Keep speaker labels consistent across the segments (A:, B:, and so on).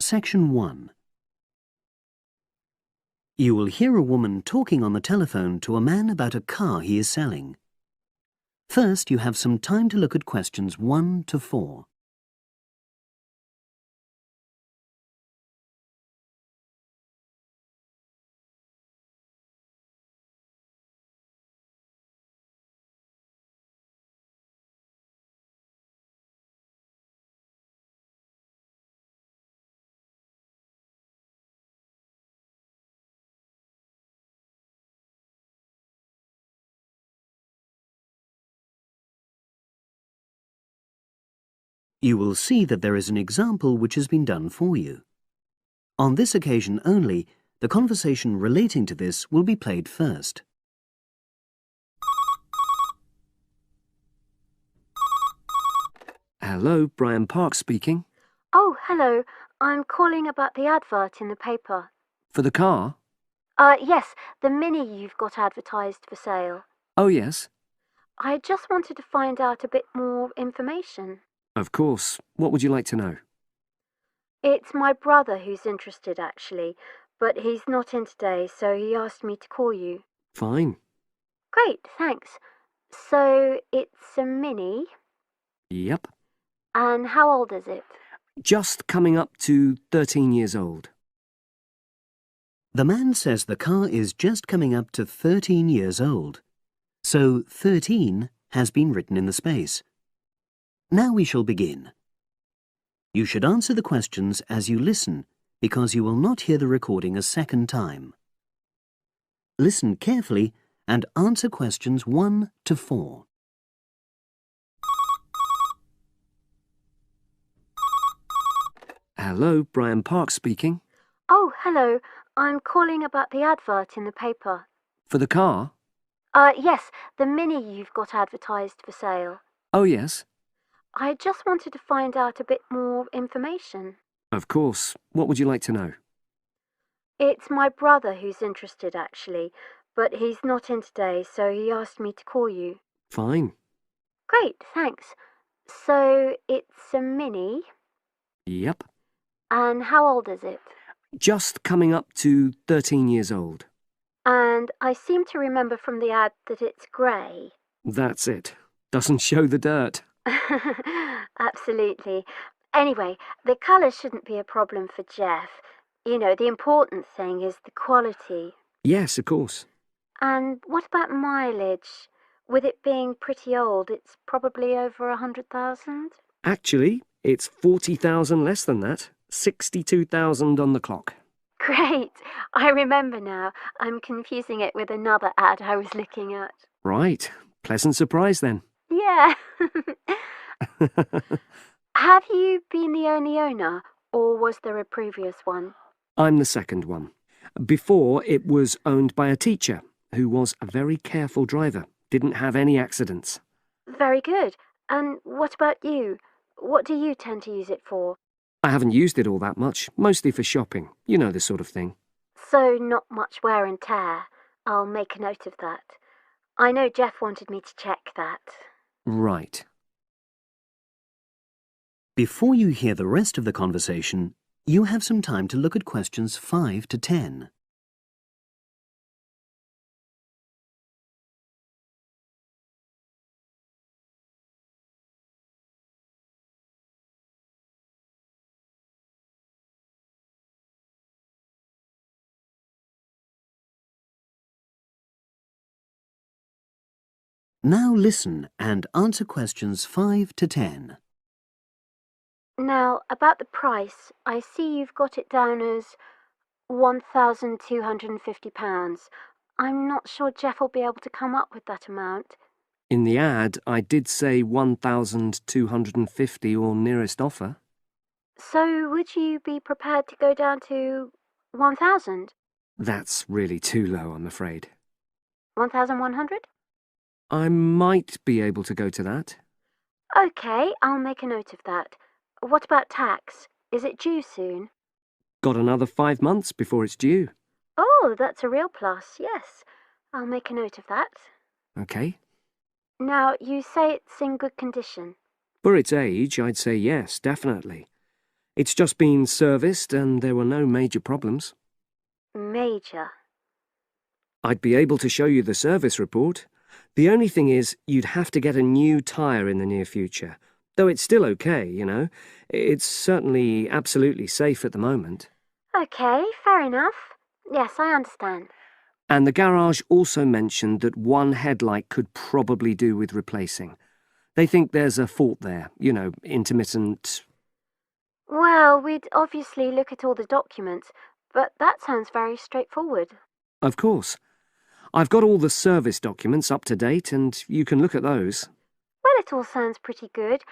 A: Section 1. You will hear a woman talking on the telephone to a man about a car he is selling. First, you have some time to look at questions 1 to 4. You will see that there is an example which has been done for you. On this occasion only, the conversation relating to this will be played first.
B: Hello, Brian Park speaking.
C: Oh, hello. I'm calling about the advert in the paper.
B: For the car?
C: Yes, the Mini you've got advertised for sale.
B: Oh, yes.
C: I just wanted to find out a bit more information.
B: Of course. What would you like to know?
C: It's my brother who's interested, actually, but he's not in today, so he asked me to call you.
B: Fine.
C: Great, thanks. So, it's a Mini,
B: Yep.
C: and how old is it?
B: Just coming up to 13 years old.
A: The man says the car is just coming up to 13 years old. So 13 has been written in the space. Now we shall begin. You should answer the questions as you listen, because you will not hear the recording a second time. Listen carefully and answer questions 1 to 4.
B: Hello, Brian Park speaking.
C: Oh, hello. I'm calling about the advert in the paper.
B: For the car?
C: Yes, the Mini you've got advertised for sale.
B: Oh, yes.
C: I just wanted to find out a bit more information.
B: Of course. What would you like to know?
C: It's my brother who's interested, actually, but he's not in today, so he asked me to call you.
B: Fine.
C: Great, thanks. So, it's a Mini,
B: Yep.
C: and how old is it?
B: Just coming up to 13 years old.
C: And I seem to remember from the ad that it's grey.
B: That's it. Doesn't show the dirt.
C: Absolutely. Anyway, the colour shouldn't be a problem for Jeff. You know, the important thing is the quality.
B: Yes, of course.
C: And what about mileage? With it being pretty old, it's probably over 100,000?
B: Actually, it's 40,000 less than that. 62,000 on the clock.
C: Great! I remember now. I'm confusing it with another ad I was looking at.
B: Right. Pleasant surprise then.
C: Yeah. Have you been the only owner, or was there a previous one?
B: I'm the second one. Before, it was owned by a teacher who was a very careful driver, didn't have any accidents.
C: Very good. And what about you? What do you tend to use it for?
B: I haven't used it all that much, mostly for shopping. You know the sort of thing.
C: So not much wear and tear. I'll make a note of that. I know Jeff wanted me to check that.
B: Right.
A: Before you hear the rest of the conversation, you have some time to look at questions 5 to 10. Now listen and answer questions 5 to 10.
C: Now, about the price, I see you've got it down as £1,250. I'm not sure Jeff will be able to come up with that amount.
B: In the ad, I did say 1,250 or nearest offer.
C: So would you be prepared to go down to 1,000?
B: That's really too low, I'm afraid.
C: 1,100?
B: I might be able to go to that.
C: OK, I'll make a note of that. What about tax? Is it due soon?
B: Got another 5 months before it's due.
C: Oh, that's a real plus, yes. I'll make a note of that.
B: OK.
C: Now, you say it's in good condition.
B: For its age, I'd say yes, definitely. It's just been serviced and there were no major problems.
C: Major.
B: I'd be able to show you the service report. The only thing is, you'd have to get a new tyre in the near future. Though it's still okay, you know. It's certainly absolutely safe at the moment.
C: Okay, fair enough. Yes, I understand.
B: And the garage also mentioned that one headlight could probably do with replacing. They think there's a fault there, you know, intermittent.
C: Well, we'd obviously look at all the documents, but that sounds very straightforward.
B: Of course. I've got all the service documents up to date, and you can look at those.
C: Well, it all sounds pretty good,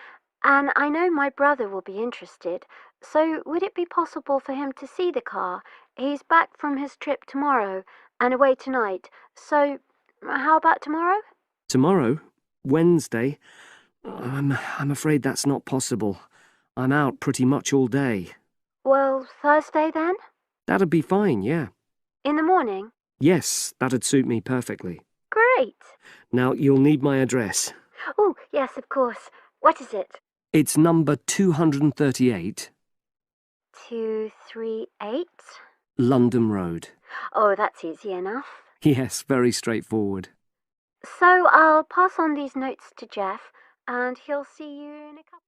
C: and I know my brother will be interested, so would it be possible for him to see the car? He's back from his trip tomorrow and away tonight, so how about tomorrow?
B: Tomorrow? Wednesday? I'm afraid that's not possible. I'm out pretty much all day.
C: Well, Thursday then?
B: That'd be fine, yeah.
C: In the morning?
B: Yes, that'd suit me perfectly.
C: Great.
B: Now, you'll need my address.
C: Oh, yes, of course. What is it?
B: It's number 238,
C: 238?
B: London Road.
C: Oh, that's easy enough.
B: Yes, very straightforward.
C: So I'll pass on these notes to Jeff, and he'll see you in a couple.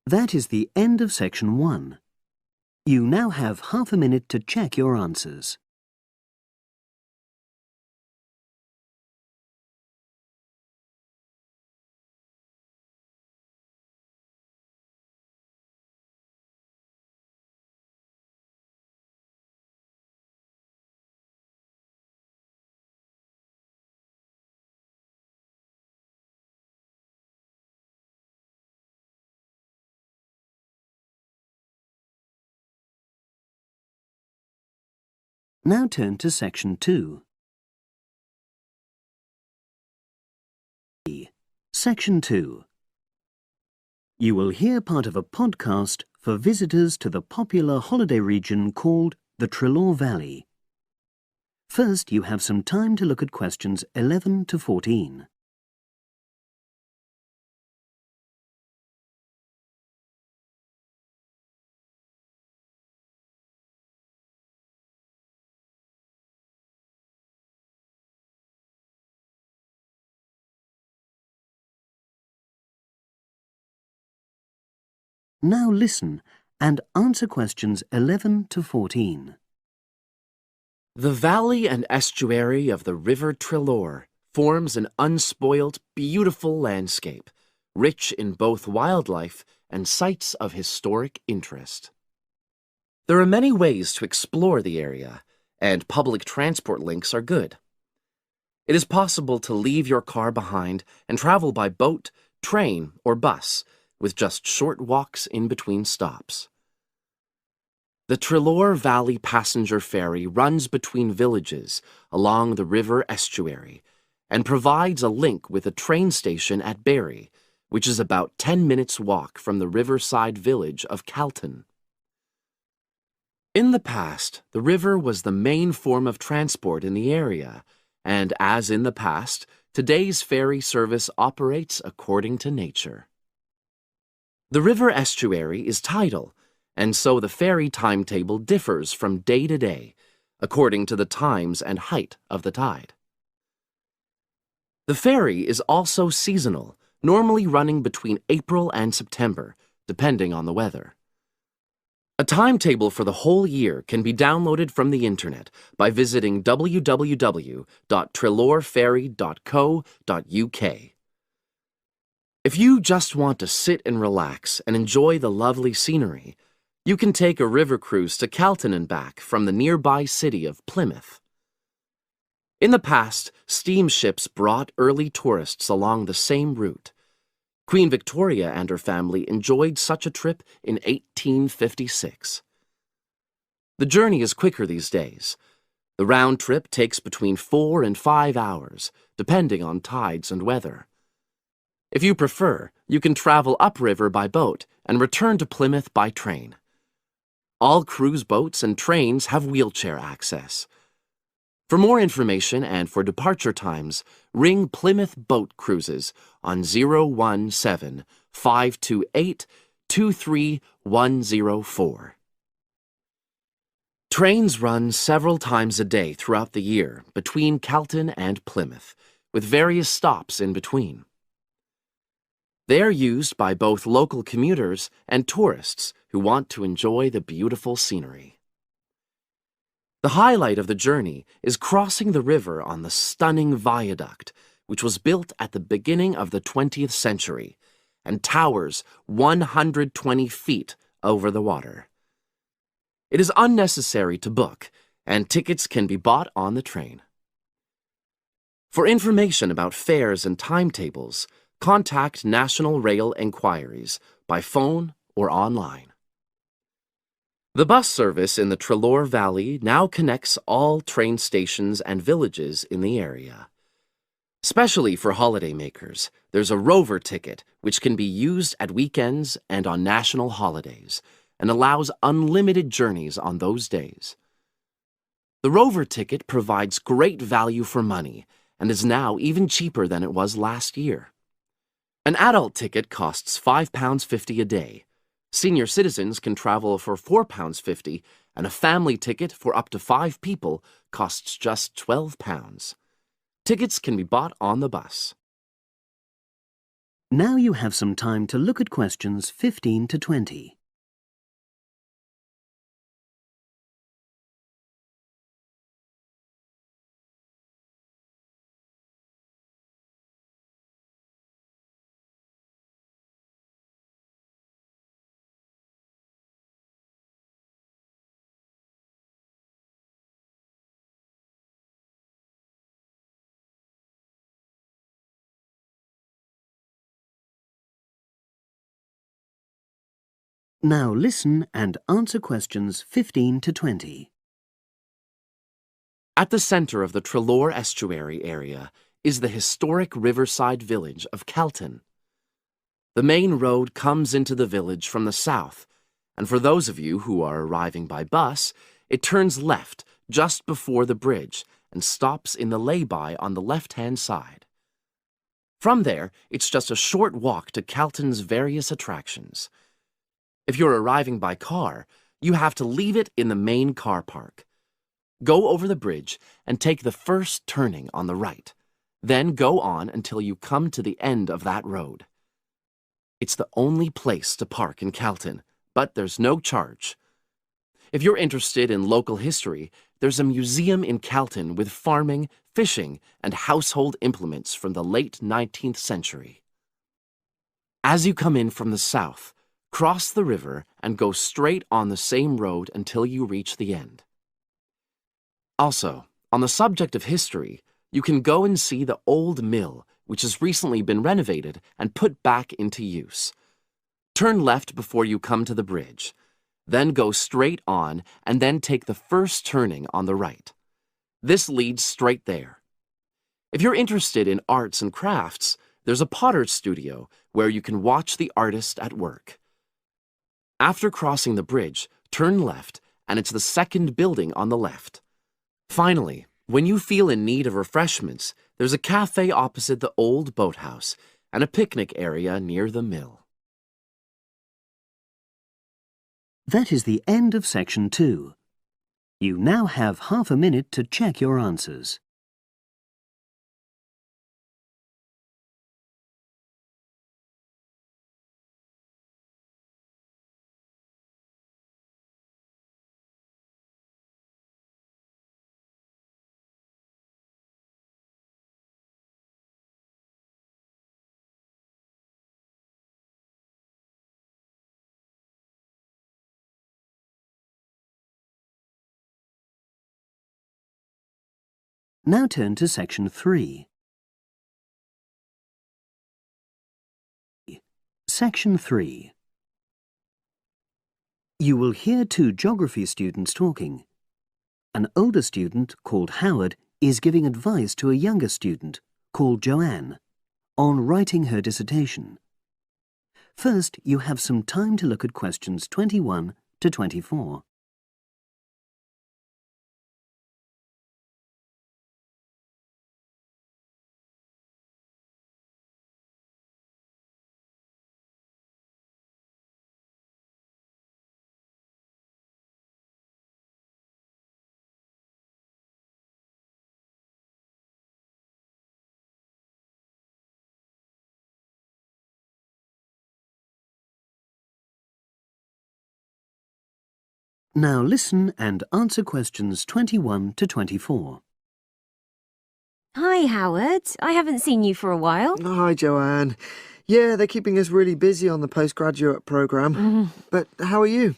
A: That is the end of section 1. You now have half a minute to check your answers. Now turn to section 2. Section 2. You will hear part of a podcast for visitors to the popular holiday region called the Treloar Valley. First, you have some time to look at questions 11 to 14. Now listen and answer questions 11 to 14.
D: The valley and estuary of the River Treloar forms an unspoilt, beautiful landscape, rich in both wildlife and sites of historic interest. There are many ways to explore the area, and public transport links are good. It is possible to leave your car behind and travel by boat, train, or bus, with just short walks in between stops. The Treloar Valley passenger ferry runs between villages along the river estuary and provides a link with a train station at Ferry, which is about 10 minutes' walk from the riverside village of Calton. In the past, the river was the main form of transport in the area, and as in the past, today's ferry service operates according to nature. The river estuary is tidal, and so the ferry timetable differs from day to day, according to the times and height of the tide. The ferry is also seasonal, normally running between April and September, depending on the weather. A timetable for the whole year can be downloaded from the internet by visiting www.treloarferry.co.uk. If you just want to sit and relax and enjoy the lovely scenery, you can take a river cruise to Calton and back from the nearby city of Plymouth. In the past, steamships brought early tourists along the same route. Queen Victoria and her family enjoyed such a trip in 1856. The journey is quicker these days. The round trip takes between 4 and 5 hours, depending on tides and weather. If you prefer, you can travel upriver by boat and return to Plymouth by train. All cruise boats and trains have wheelchair access. For more information and for departure times, ring Plymouth Boat Cruises on 017-528-23 104. Trains run several times a day throughout the year between Calton and Plymouth, with various stops in between. They are used by both local commuters and tourists who want to enjoy the beautiful scenery. The highlight of the journey is crossing the river on the stunning viaduct, which was built at the beginning of the 20th century and towers 120 feet over the water. It is unnecessary to book, and tickets can be bought on the train. For information about fares and timetables, contact National Rail Enquiries by phone or online. The bus service in the Treloar Valley now connects all train stations and villages in the area. Especially for holidaymakers, there's a Rover ticket which can be used at weekends and on national holidays, and allows unlimited journeys on those days. The Rover ticket provides great value for money and is now even cheaper than it was last year. An adult ticket costs £5.50 a day. Senior citizens can travel for £4.50, and a family ticket for up to 5 people costs just £12. Tickets can be bought on the bus.
A: Now you have some time to look at questions 15 to 20. Now listen and answer questions 15 to 20.
D: At the center of the Treloar estuary area is the historic riverside village of Calton. The main road comes into the village from the south, and for those of you who are arriving by bus, it turns left just before the bridge and stops in the lay-by on the left-hand side. From there, it's just a short walk to Calton's various attractions. If you're arriving by car, you have to leave it in the main car park. Go over the bridge and take the first turning on the right. Then go on until you come to the end of that road. It's the only place to park in Calton, but there's no charge. If you're interested in local history, there's a museum in Calton with farming, fishing, and household implements from the late 19th century. As you come in from the south, cross the river and go straight on the same road until you reach the end. Also, on the subject of history, you can go and see the old mill, which has recently been renovated and put back into use. Turn left before you come to the bridge, then go straight on and then take the first turning on the right. This leads straight there. If you're interested in arts and crafts, there's a potter's studio where you can watch the artist at work. After crossing the bridge, turn left, and it's the second building on the left. Finally, when you feel in need of refreshments, there's a cafe opposite the old boathouse and a picnic area near the mill.
A: That is the end of section 2. You now have half a minute to check your answers. Now turn to section 3. Section 3. You will hear 2 geography students talking. An older student, called Howard, is giving advice to a younger student, called Joanne, on writing her dissertation. First, you have some time to look at questions 21 to 24. Now listen and answer questions 21 to 24.
E: Hi, Howard. I haven't seen you for a while.
F: Hi, Joanne. Yeah, they're keeping us really busy on the postgraduate programme. But how are you?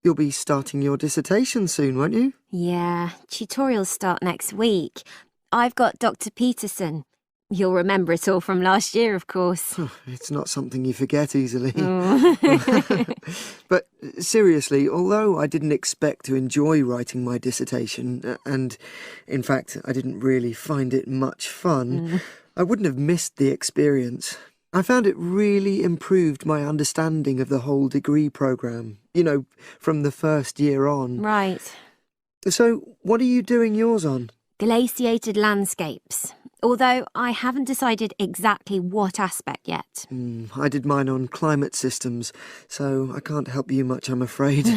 F: You'll be starting your dissertation soon, won't you?
E: Yeah, tutorials start next week. I've got Dr. Peterson. You'll remember it all from last year, of course.
F: It's not something you forget easily.
E: Oh.
F: But seriously, although I didn't expect to enjoy writing my dissertation, and in fact I didn't really find it much fun, I wouldn't have missed the experience. I found it really improved my understanding of the whole degree programme, from the first year on.
E: Right.
F: So, what are you doing yours on?
E: Glaciated landscapes. Although I haven't decided exactly what aspect yet.
F: I did mine on climate systems, so I can't help you much, I'm afraid.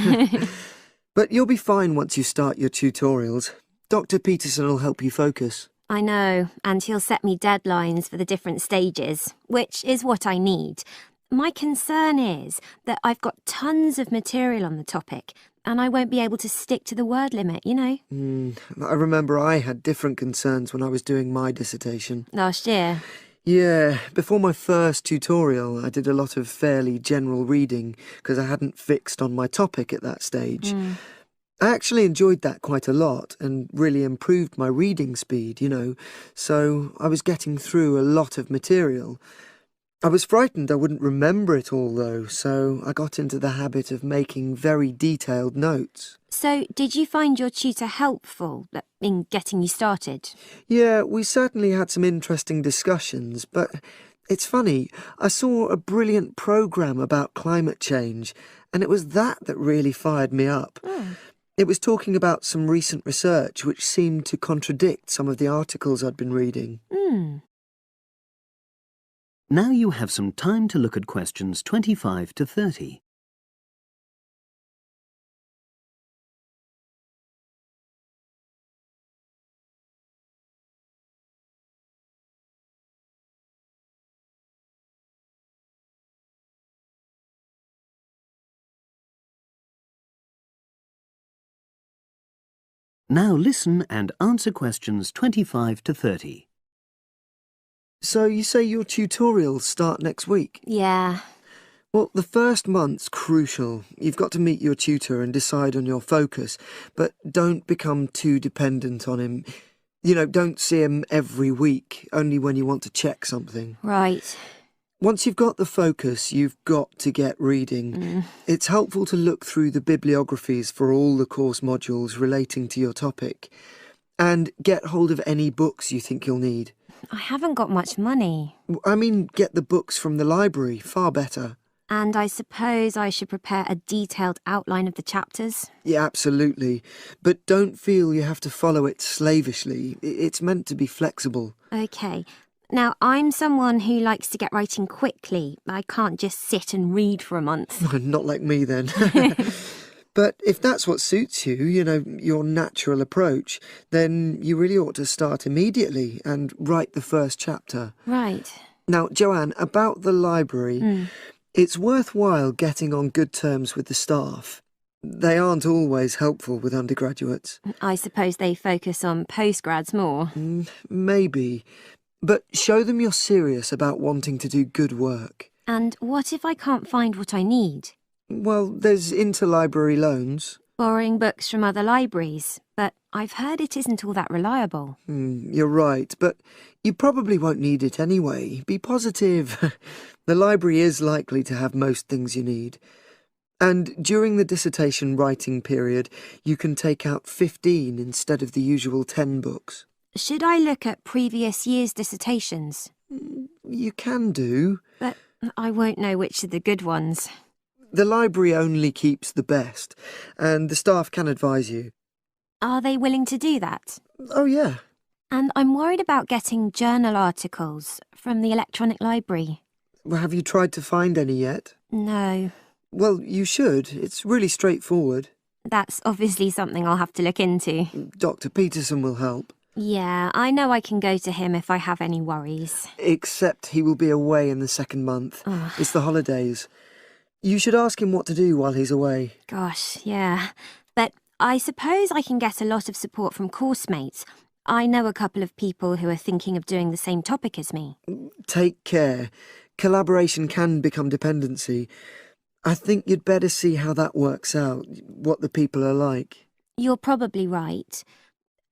F: But you'll be fine once you start your tutorials. Dr. Peterson will help you focus.
E: I know, and he'll set me deadlines for the different stages, which is what I need. My concern is that I've got tons of material on the topic, and I won't be able to stick to the word limit,
F: I remember I had different concerns when I was doing my dissertation.
E: Last year.
F: Yeah, before my first tutorial, I did a lot of fairly general reading because I hadn't fixed on my topic at that stage. I actually enjoyed that quite a lot and really improved my reading speed, so I was getting through a lot of material. I was frightened I wouldn't remember it all, though, so I got into the habit of making very detailed notes.
E: So, did you find your tutor helpful in getting you started?
F: Yeah, we certainly had some interesting discussions, but it's funny, I saw a brilliant programme about climate change, and it was that really fired me up. It was talking about some recent research which seemed to contradict some of the articles I'd been reading.
A: Now you have some time to look at questions 25 to 30. Now listen and answer questions 25 to 30.
F: So you say your tutorials start next week?
E: Yeah.
F: Well, the first month's crucial. You've got to meet your tutor and decide on your focus, but don't become too dependent on him. Don't see him every week, only when you want to check something.
E: Right.
F: Once you've got the focus, you've got to get reading. It's helpful to look through the bibliographies for all the course modules relating to your topic, and get hold of any books you think you'll need.
E: I haven't got much money.
F: I mean, get the books from the library, far better.
E: And I suppose I should prepare a detailed outline of the chapters?
F: Yeah, absolutely. But don't feel you have to follow it slavishly. It's meant to be flexible.
E: OK. Now, I'm someone who likes to get writing quickly. I can't just sit and read for a month.
F: Not like me, then. But if that's what suits you, your natural approach, then you really ought to start immediately and write the first chapter.
E: Right.
F: Now, Joanne, about the library, it's worthwhile getting on good terms with the staff. They aren't always helpful with undergraduates.
E: I suppose they focus on postgrads more.
F: Maybe. But show them you're serious about wanting to do good work.
E: And what if I can't find what I need?
F: Well, there's interlibrary loans.
E: Borrowing books from other libraries, but I've heard it isn't all that reliable.
F: You're right, but you probably won't need it anyway. Be positive. The library is likely to have most things you need. And during the dissertation writing period, you can take out 15 instead of the usual 10 books.
E: Should I look at previous year's dissertations?
F: You can do.
E: But I won't know which are the good ones.
F: The library only keeps the best, and the staff can advise you.
E: Are they willing to do that?
F: Oh, yeah.
E: And I'm worried about getting journal articles from the electronic library.
F: Well, have you tried to find any yet?
E: No.
F: Well, you should. It's really straightforward.
E: That's obviously something I'll have to look into.
F: Dr. Peterson will help.
E: Yeah, I know I can go to him if I have any worries.
F: Except he will be away in the second month.
E: Ugh.
F: It's the holidays. You should ask him what to do while he's away.
E: Gosh, yeah. But I suppose I can get a lot of support from course mates. I know a couple of people who are thinking of doing the same topic as me.
F: Take care. Collaboration can become dependency. I think you'd better see how that works out, what the people are like.
E: You're probably right.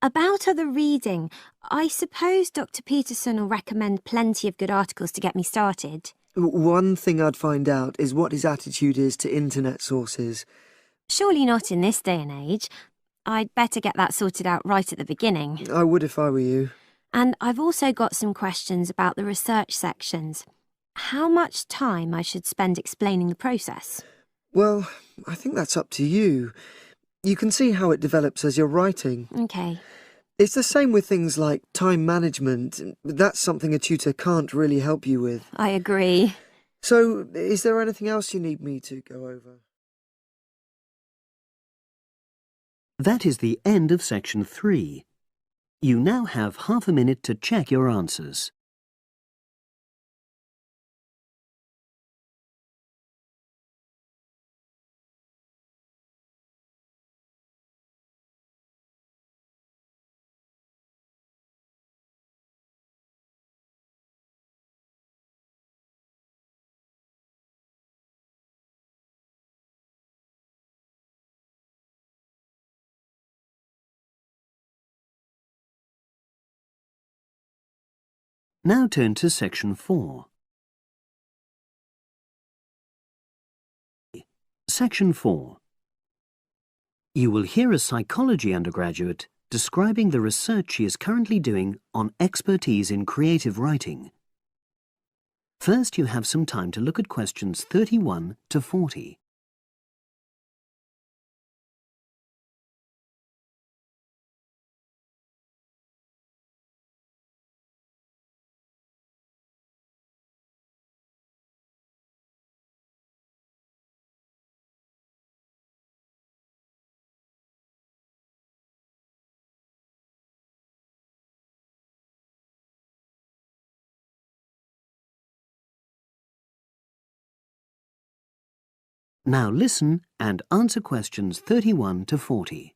E: About other reading, I suppose Dr. Peterson will recommend plenty of good articles to get me started.
F: One thing I'd find out is what his attitude is to internet sources.
E: Surely not in this day and age. I'd better get that sorted out right at the beginning.
F: I would if I were you.
E: And I've also got some questions about the research sections. How much time I should spend explaining the process?
F: Well, I think that's up to you. You can see how it develops as you're writing.
E: OK.
F: It's the same with things like time management. That's something a tutor can't really help you with.
E: I agree.
F: So, is there anything else you need me to go over?
A: That is the end of section 3. You now have half a minute to check your answers. Now turn to section 4. Section 4. You will hear a psychology undergraduate describing the research she is currently doing on expertise in creative writing. First, you have some time to look at questions 31 to 40. Now listen and answer questions 31 to 40.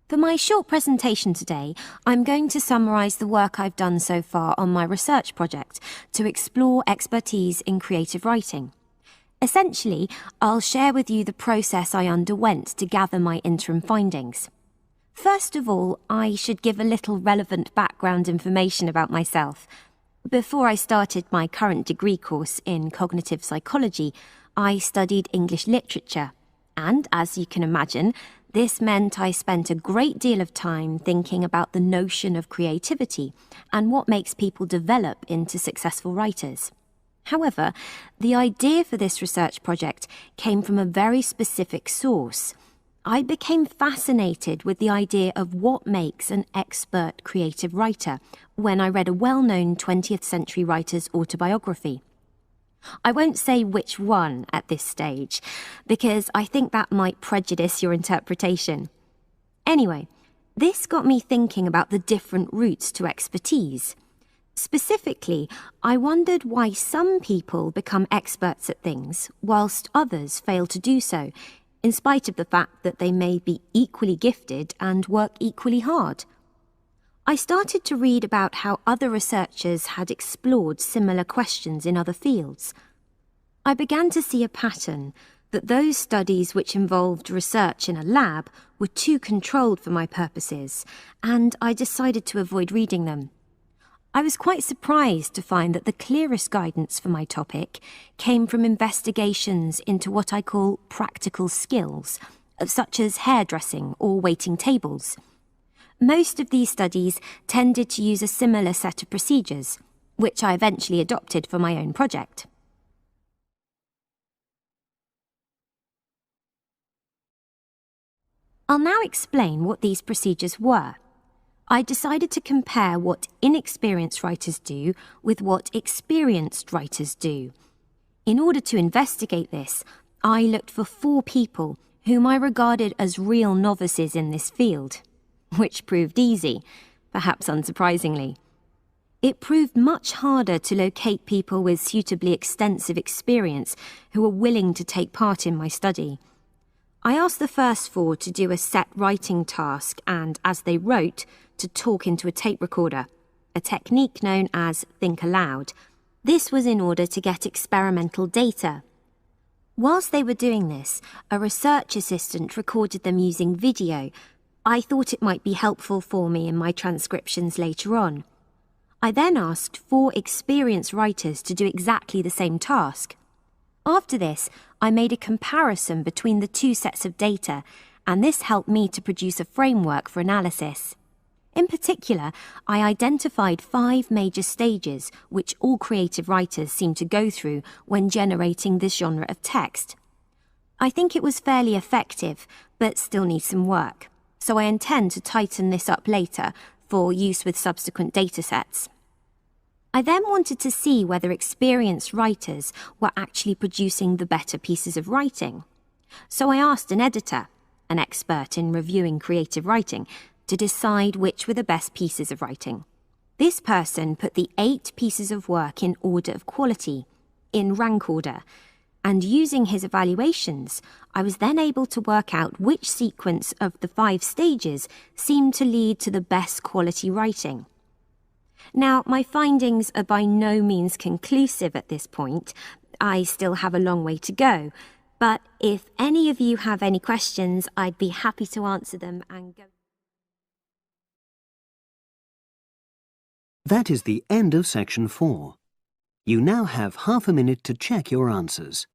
E: For my short presentation today, I'm going to summarise the work I've done so far on my research project to explore expertise in creative writing. Essentially, I'll share with you the process I underwent to gather my interim findings. First of all, I should give a little relevant background information about myself. Before I started my current degree course in cognitive psychology, I studied English literature, and as you can imagine, this meant I spent a great deal of time thinking about the notion of creativity and what makes people develop into successful writers. However, the idea for this research project came from a very specific source. I became fascinated with the idea of what makes an expert creative writer when I read a well-known 20th century writer's autobiography. I won't say which one at this stage, because I think that might prejudice your interpretation. Anyway, this got me thinking about the different routes to expertise. Specifically, I wondered why some people become experts at things, whilst others fail to do so, in spite of the fact that they may be equally gifted and work equally hard. I started to read about how other researchers had explored similar questions in other fields. I began to see a pattern that those studies which involved research in a lab were too controlled for my purposes, and I decided to avoid reading them. I was quite surprised to find that the clearest guidance for my topic came from investigations into what I call practical skills, such as hairdressing or waiting tables. Most of these studies tended to use a similar set of procedures, which I eventually adopted for my own project. I'll now explain what these procedures were. I decided to compare what inexperienced writers do with what experienced writers do. In order to investigate this, I looked for 4 people whom I regarded as real novices in this field, which proved easy, perhaps unsurprisingly. It proved much harder to locate people with suitably extensive experience who were willing to take part in my study. I asked the first four to do a set writing task and, as they wrote, to talk into a tape recorder, a technique known as think aloud. This was in order to get experimental data. Whilst they were doing this, a research assistant recorded them using video. I thought it might be helpful for me in my transcriptions later on. I then asked 4 experienced writers to do exactly the same task. After this, I made a comparison between the 2 sets of data, and this helped me to produce a framework for analysis. In particular, I identified 5 major stages which all creative writers seem to go through when generating this genre of text. I think it was fairly effective, but still needs some work, so I intend to tighten this up later for use with subsequent datasets. I then wanted to see whether experienced writers were actually producing the better pieces of writing. So I asked an editor, an expert in reviewing creative writing, to decide which were the best pieces of writing. This person put the 8 pieces of work in order of quality, in rank order, and using his evaluations, I was then able to work out which sequence of the 5 stages seemed to lead to the best quality writing. Now, my findings are by no means conclusive at this point. I still have a long way to go, but if any of you have any questions, I'd be happy to answer them and go.
A: That is the end of section 4. You now have half a minute to check your answers.